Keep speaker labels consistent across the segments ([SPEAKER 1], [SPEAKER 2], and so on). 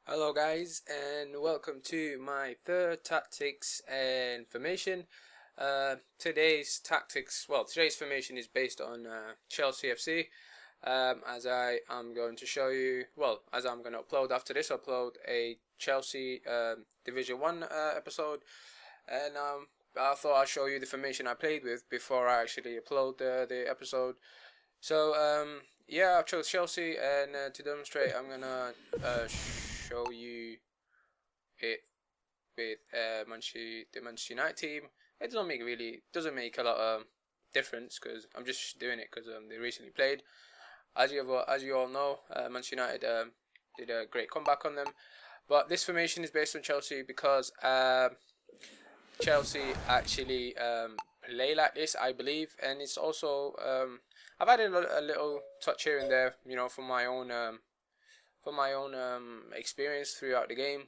[SPEAKER 1] Hello guys, and welcome to my third tactics and formation. Today's formation is based on Chelsea FC. As I am going to show you, as I'm going to upload after this, upload a Chelsea Division 1 episode, and I thought I'd show you the formation I played with before I actually upload the episode. So yeah, I've chose Chelsea, and to demonstrate, I'm gonna show you it with the Manchester United team. It doesn't make a lot of difference because I'm just doing it because they recently played. As you all know, Manchester United did a great comeback on them. But this formation is based on Chelsea because Chelsea actually play like this, I believe, and it's also I've added a little touch here and there, from my own experience throughout the game.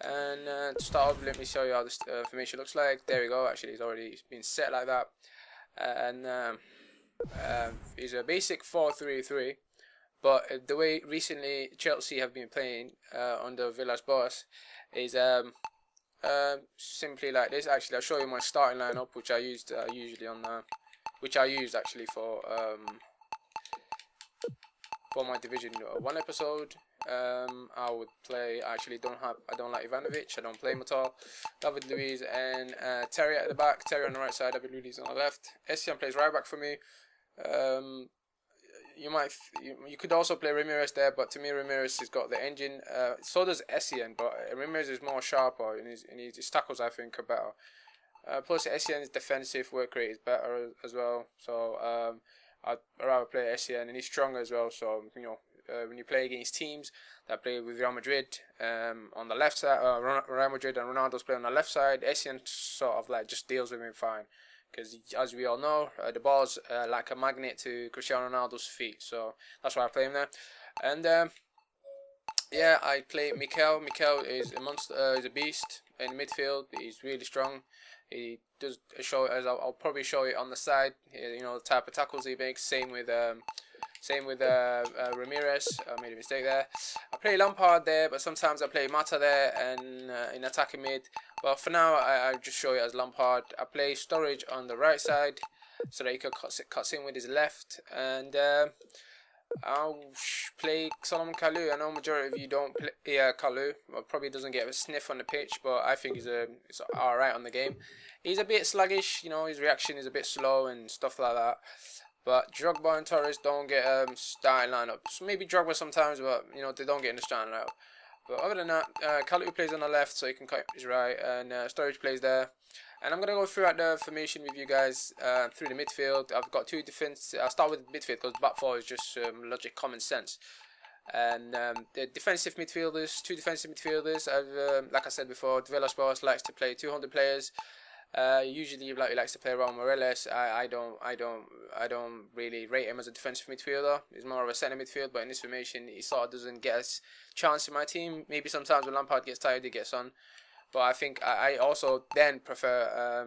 [SPEAKER 1] And to start off, let me show you how this formation looks like. There we go. Actually, it's already been set like that, and it's a basic 4-3-3. But the way recently Chelsea have been playing under Villa's boss is simply like this. Actually, I'll show you my starting lineup, which I used which I used actually for my Division 1 episode. I would play. I don't like Ivanovic. I don't play him at all. David Luiz and Terry at the back. Terry on the right side. David Luiz on the left. Essien plays right back for me. You could also play Ramirez there, but to me Ramirez has got the engine. So does Essien, but Ramirez is more sharper and his tackles I think are better. Plus Essien's defensive work rate is better as well. So I'd rather play Essien, and he's stronger as well. So when you play against teams that play with Real Madrid on the left side, Real Madrid and Ronaldo's play on the left side, Essien sort of like just deals with him fine. Because as we all know, the ball's like a magnet to Cristiano Ronaldo's feet, so that's why I play him there. And yeah, I play Mikel. Mikel is a monster, is a beast in midfield. He's really strong. He does show, as I'll probably show it on the side. The type of tackles he makes. Same with Ramirez. I made a mistake there. I play Lampard there, but sometimes I play Mata there and in attacking mid. But for now, I just show it as Lampard. I play Sturridge on the right side so that he can cuts in with his left, and I'll play Solomon Kalou. I know majority of you don't play Kalou. Well, probably doesn't get a sniff on the pitch, but I think he's alright on the game. He's a bit sluggish, his reaction is a bit slow and stuff like that. But Drogba and Torres don't get starting lineups. Maybe Drogba sometimes, but they don't get in the starting lineup. But other than that, Kalou plays on the left, so he can cut his right, and Sturridge plays there. And I'm gonna go throughout the formation with you guys through the midfield. I've got two defense. I'll start with midfield because back four is just logic, common sense. And the defensive midfielders, two defensive midfielders. Like I said before, Villas-Boas likes to play 200 players. Usually, he likes to play around Morales. I don't really rate him as a defensive midfielder. He's more of a centre midfield, but in this formation, he sort of doesn't get a chance in my team. Maybe sometimes when Lampard gets tired, he gets on. But I think I also then prefer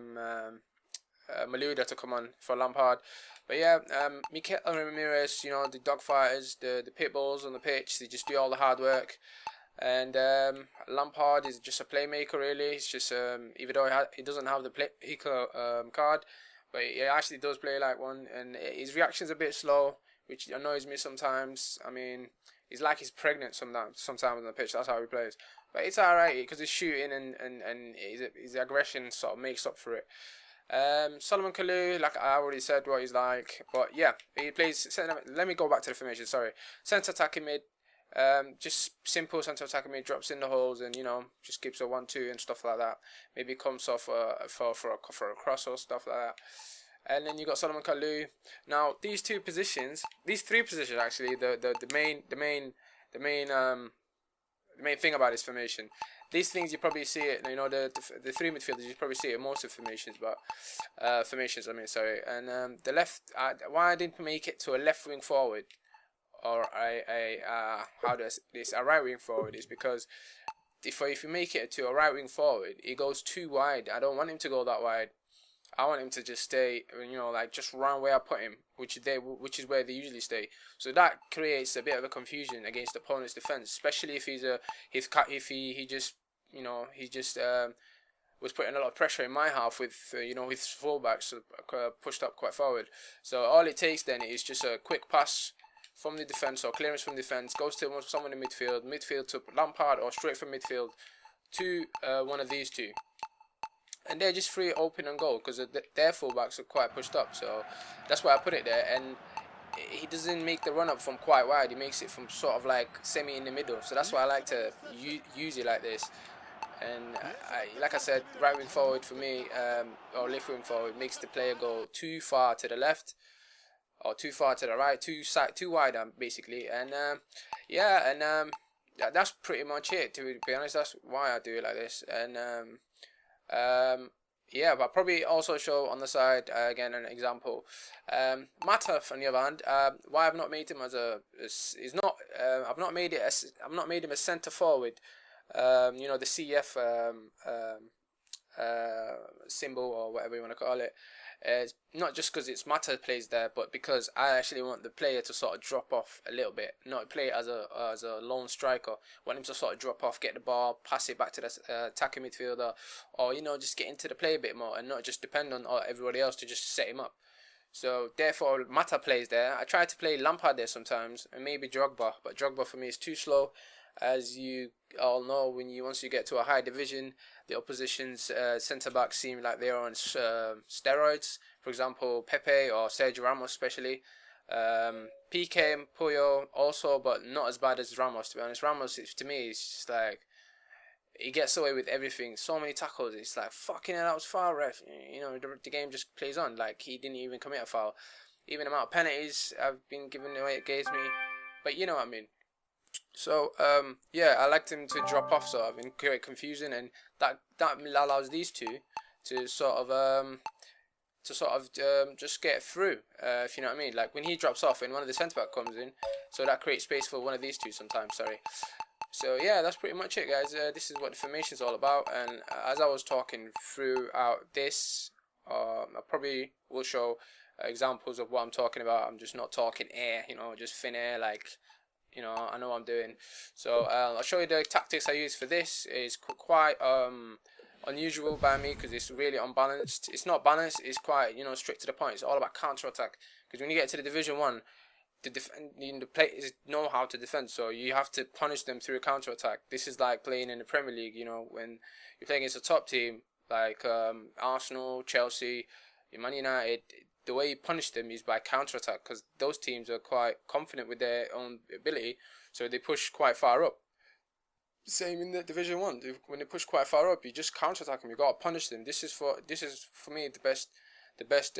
[SPEAKER 1] Malouda to come on for Lampard. But yeah, Mikel and Ramirez, the dogfighters, the pit bulls on the pitch, they just do all the hard work. And Lampard is just a playmaker, really. It's just even though he doesn't have the playmaker card, but he actually does play like one. And his reaction's a bit slow, which annoys me sometimes. I mean, he's like he's pregnant sometimes on the pitch. That's how he plays. But it's alright because he's shooting and his aggression sort of makes up for it. Solomon Kalou, like I already said what he's like. But yeah, he plays centre. Let me go back to the formation, sorry. Centre attacking mid. Just simple centre attacking mid, drops in the holes and just keeps a 1-2 and stuff like that. Maybe comes off for a cross or stuff like that. And then you got Solomon Kalou. Now these three positions actually, the main thing about this formation. These things you probably see it. The three midfielders you probably see it in most of formations, but formations. I mean, sorry. And the left. Why I didn't make it to a left wing forward, or a right wing forward, is because if you make it to a right wing forward, it goes too wide. I don't want him to go that wide. I want him to just stay, you know, like just run where I put him, which is where they usually stay. So that creates a bit of a confusion against the opponent's defense, especially if if he just, you know, he just was putting a lot of pressure in my half with you know, his fullbacks pushed up quite forward. So all it takes then is just a quick pass from the defense or clearance from defense, goes to someone in midfield to Lampard, or straight from midfield to one of these two, and they're just free, open and goal, because their fullbacks are quite pushed up. So that's why I put it there. And he doesn't make the run up from quite wide, he makes it from sort of like semi in the middle. So that's why I like to use it like this. And like I said, right wing forward for me, or left wing forward, makes the player go too far to the left or too far to the right, too wide, basically. And yeah, and that's pretty much it. To be honest, that's why I do it like this. And yeah, but probably also show on the side again an example. Mata, on the other hand, why I've not made him as a is not I've not made him a centre forward. You know, the CF symbol, or whatever you want to call it. Not just because it's Mata plays there, but because I actually want the player to sort of drop off a little bit, not play as a lone striker. I want him to sort of drop off, get the ball, pass it back to the attacking midfielder, or, you know, just get into the play a bit more and not just depend on everybody else to just set him up. So therefore Mata plays there. I try to play Lampard there sometimes, and maybe Drogba, but Drogba for me is too slow. As you all know, once you get to a high division, the opposition's centre backs seem like they're on steroids. For example, Pepe or Sergio Ramos, especially. PK and Puyo also, but not as bad as Ramos. To be honest, Ramos, to me, is just like, he gets away with everything. So many tackles. It's like, fucking hell, that was foul, ref. You know, the game just plays on. Like, he didn't even commit a foul. Even the amount of penalties I've been given away against me. But you know what I mean. So yeah, I liked him to drop off sort of and create confusion, and that allows these two to sort of just get through, if you know what I mean. Like when he drops off and one of the centre back comes in, so that creates space for one of these two sometimes. Sorry. So yeah, that's pretty much it, guys. This is what the formation is all about, and as I was talking throughout this, I probably will show examples of what I'm talking about. I'm just not talking air, you know, just thin air, like. You know, I know what I'm doing. So I'll show you the tactics I use for this. It's quite unusual by me because it's really unbalanced. It's not balanced. It's quite, you know, straight to the point. It's all about counter attack. Because when you get to the Division 1, the players know how to defend. So you have to punish them through a counter attack. This is like playing in the Premier League. You know, when you're playing against a top team like Arsenal, Chelsea, Man United. The way you punish them is by counter-attack, because those teams are quite confident with their own ability, so they push quite far up. Same in the Division 1. When they push quite far up, you just counter-attack them. You got to punish them. This is for me the best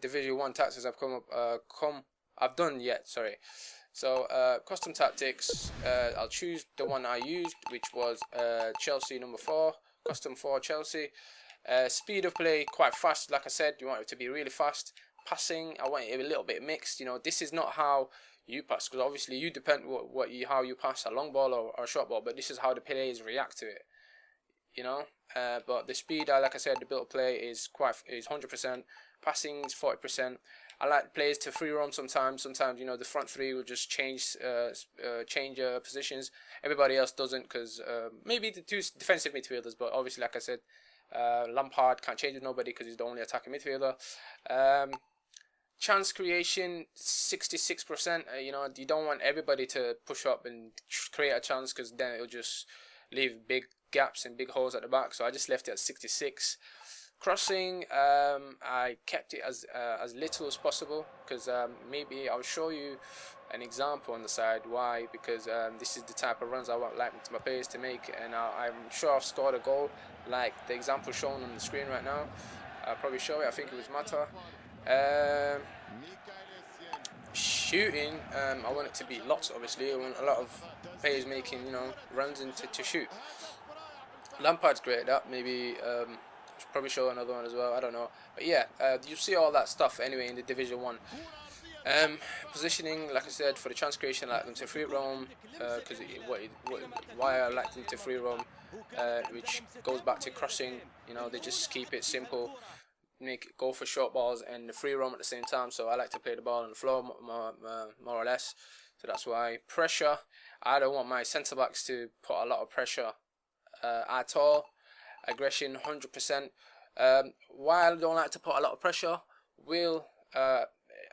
[SPEAKER 1] Division 1 tactics I've done yet. Sorry. So custom tactics. I'll choose the one I used, which was Chelsea number 4, custom 4 Chelsea. Speed of play, quite fast. Like I said, you want it to be really fast. Passing, I want it a little bit mixed. You know, this is not how you pass, because obviously you depend how you pass, a long ball or a short ball. But this is how the players react to it. You know, but the speed, like I said, the build play is 100%. Passing is 40%. I like players to free roam sometimes. Sometimes, you know, the front three will just change positions. Everybody else doesn't, because maybe the two defensive midfielders. But obviously, like I said. Lampard can't change with nobody because he's the only attacking midfielder. Chance creation 66%. You know, you don't want everybody to push up and create a chance, because then it'll just leave big gaps and big holes at the back. So I just left it at 66. Crossing, I kept it as little as possible, because maybe I'll show you an example on the side. Why? Because this is the type of runs I want like my players to make, and I'm sure I've scored a goal like the example shown on the screen right now. I'll probably show it. I think it was Mata. Shooting, I want it to be lots. Obviously, I want a lot of players making, you know, runs to shoot. Lampard's great at that. Maybe should probably show another one as well. I don't know, but yeah, you see all that stuff anyway in the Division 1. Positioning, like I said, for the chance creation, I like them to free roam, because why I like them to free roam, which goes back to crossing. You know, they just keep it simple. go for short balls and the free roam at the same time. So I like to play the ball on the floor more or less. So that's why pressure. I don't want my centre backs to put a lot of pressure at all. Aggression 100%. Why I don't like to put a lot of pressure,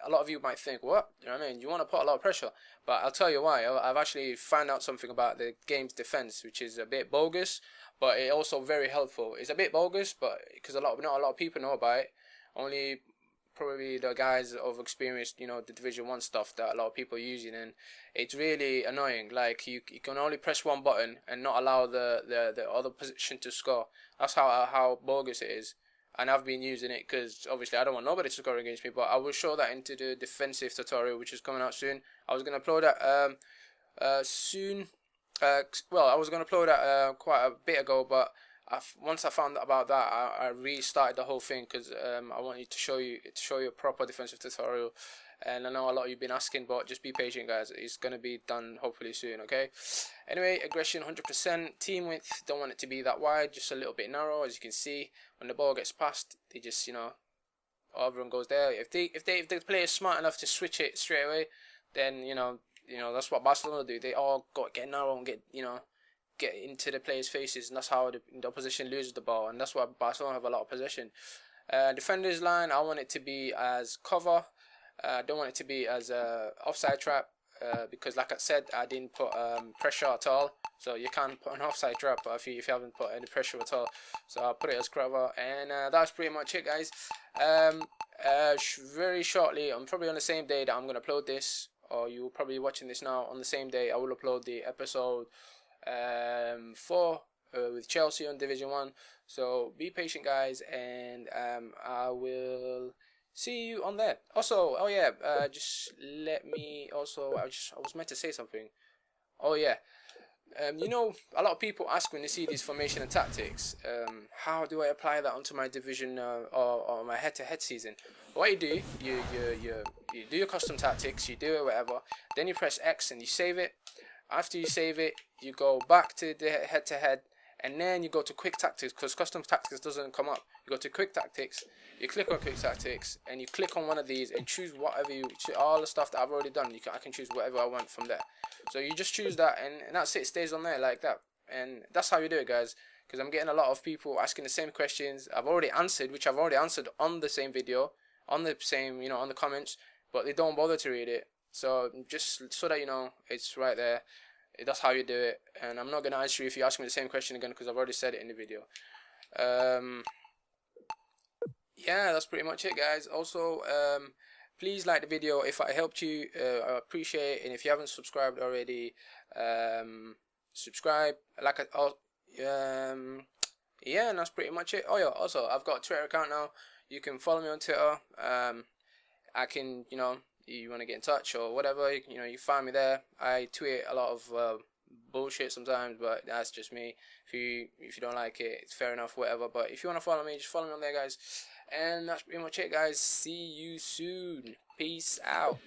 [SPEAKER 1] a lot of you might think, what? You know what I mean? You want to put a lot of pressure, but I'll tell you why. I've actually found out something about the game's defense, which is a bit bogus, but it also very helpful. It's a bit bogus, but because not a lot of people know about it. Only probably the guys of experienced, you know, the Division 1 stuff that a lot of people are using, and it's really annoying. Like you can only press one button and not allow the other position to score. That's how bogus it is. And I've been using it because obviously I don't want nobody to score against me, but I will show that into the defensive tutorial, which is coming out soon. I was going to upload that soon. Well, I was going to upload that quite a bit ago, but once I found out about that, I restarted the whole thing because I wanted to show you a proper defensive tutorial. And I know a lot of you've been asking, but just be patient, guys. It's going to be done hopefully soon, okay? Anyway, aggression 100%. Team width, don't want it to be that wide, just a little bit narrow. As you can see, when the ball gets passed, they just, you know, everyone goes there. If the player is smart enough to switch it straight away, then, you know, that's what Barcelona do. They all get narrow and get into the players' faces, and that's how the opposition loses the ball. And that's why Barcelona have a lot of possession. Defenders line, I want it to be as cover. I don't want it to be as a offside trap because, like I said, I didn't put pressure at all. So you can't put an offside trap if you haven't put any pressure at all. So I'll put it as cover, and that's pretty much it, guys. Very shortly, I'm probably on the same day that I'm gonna upload this, or you're probably watching this now. On the same day, I will upload the episode 4 with Chelsea on Division 1. So be patient, guys, and I will see you on there. Also, oh yeah, just let me also, I was meant to say something. Oh yeah, you know, a lot of people ask when they see these formation and tactics, how do I apply that onto my division or my head-to-head season? What you do, you do your custom tactics, you do it whatever, then you press X and you save it. After you save it, you go back to the head-to-head, and then you go to quick tactics, because custom tactics doesn't come up. You go to quick tactics, you click on quick tactics, and you click on one of these and choose whatever all the stuff that I've already done. I can choose whatever I want from there. So you just choose that, and that's it. It stays on there like that, and that's how you do it, guys. Because I'm getting a lot of people asking the same questions I've already answered, which I've already answered on the same video, on the same, you know, on the comments, but they don't bother to read it. So just so that you know, it's right there. That's how you do it, and I'm not going to answer you if you ask me the same question again, because I've already said it in the video. Yeah, that's pretty much it, guys. Also, please like the video if I helped you. I appreciate it, and if you haven't subscribed already, subscribe. Yeah, and that's pretty much it. Oh yeah, also I've got a Twitter account now. You can follow me on Twitter. I can, you know, you want to get in touch or whatever, you know, you find me there. I tweet a lot of bullshit sometimes, but that's just me. If you don't like it, it's fair enough, whatever. But if you want to follow me, just follow me on there, guys. And that's pretty much it, guys. See you soon. Peace out.